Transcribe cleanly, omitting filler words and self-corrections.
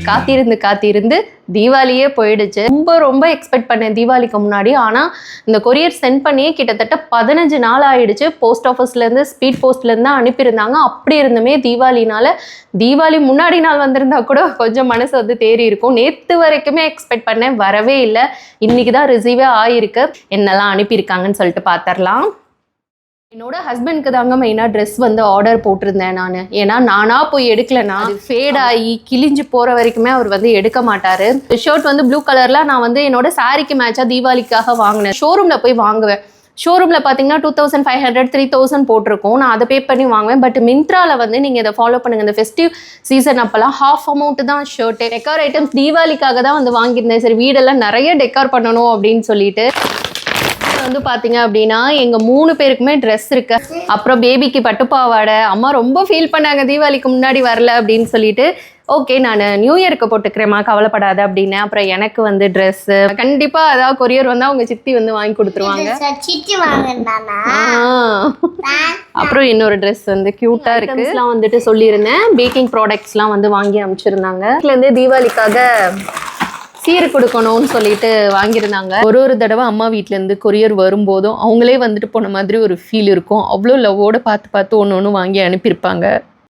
காத்திருந்து தீபாவளியே போயிடுச்சு. ரொம்ப எக்ஸ்பெக்ட் பண்ணேன் தீபாவளிக்கு முன்னாடி. ஆனால் இந்த கொரியர் சென்ட் பண்ணியே கிட்டத்தட்ட 15 நாள் ஆயிடுச்சு. போஸ்ட் ஆஃபீஸ்லேருந்து ஸ்பீட் போஸ்ட்லேருந்து அனுப்பியிருந்தாங்க. அப்படி இருந்துமே தீபாவளி முன்னாடி நாள் வந்திருந்தா கூட கொஞ்சம் மனசு வந்து தேறி இருக்கும். நேற்று வரைக்குமே எக்ஸ்பெக்ட் பண்ணேன், வரவே இல்லை. இன்னைக்கு தான் ரிசீவே ஆயிருக்கு. என்னெல்லாம் அனுப்பியிருக்காங்கன்னு சொல்லிட்டு பார்த்துடலாம். என்னோட ஹஸ்பண்ட்க்கு தாங்க மெயினாக ட்ரெஸ் வந்து ஆர்டர் போட்டிருந்தேன் நான். ஏன்னா நானாக போய் எடுக்கலைன்னா அது ஃபேட் ஆகி கிழிஞ்சு போகிற வரைக்குமே அவர் வந்து எடுக்க மாட்டார். ஷர்ட் வந்து ப்ளூ கலரில் நான் வந்து என்னோட சாரிக்கு மேட்சாக தீபாவளிக்காக வாங்கினேன். ஷோரூமில் போய் வாங்குவேன். ஷோரூமில் பார்த்தீங்கன்னா 2500 3000 போட்டிருக்கோம். நான் அதை பே பண்ணி வாங்குவேன். பட் மிந்த்ராவில் வந்து நீங்கள் இதை ஃபாலோ பண்ணுங்கள். இந்த ஃபெஸ்டிவ் சீசன் அப்போல்லாம் half amount தான் ஷர்ட்டு. டெக்கார் ஐட்டம்ஸ் தீபாவளிக்காக தான் வந்து வாங்கியிருந்தேன். சரி வீடெல்லாம் நிறைய டெக்கார் பண்ணணும் அப்படின்னு சொல்லிட்டு வந்து பார்த்தீங்க அப்படின்னா எங்கள் 3 பேருக்குமே ட்ரெஸ் இருக்கு. அப்புறம் பேபிக்கு பட்டுப்பாவாடை. அம்மா ரொம்ப ஃபீல் பண்ணாங்க தீபாவளிக்கு முன்னாடி வரல அப்படின்னு சொல்லிட்டு. ஓகே நான் நியூ இயருக்கு போட்டுக்கிறேம்மா, கவலைப்படாத அப்படின்னு. அப்புறம் எனக்கு வந்து ட்ரெஸ்ஸு கண்டிப்பாக அதாவது கொரியர் வந்தால் அவங்க சித்தி வந்து வாங்கி கொடுத்துருவாங்க. அப்புறம் இன்னொரு ட்ரெஸ் வந்து க்யூட்டாக இருக்குலாம் வந்துட்டு சொல்லியிருந்தேன். பேக்கிங் ப்ராடக்ட்ஸ்லாம் வந்து வாங்கி அனுப்பிச்சிருந்தாங்க. இதுலேருந்து தீபாவளிக்காக சீர் கொடுக்கணும்னு சொல்லிட்டு வாங்கியிருந்தாங்க. ஒரு தடவை அம்மா வீட்டிலேருந்து கொரியர் வரும்போதும் அவங்களே வந்துட்டு போன மாதிரி ஒரு ஃபீல் இருக்கும். அவ்வளோ லவ்வோடு பார்த்து ஒன்று வாங்கி அனுப்பியிருப்பாங்க.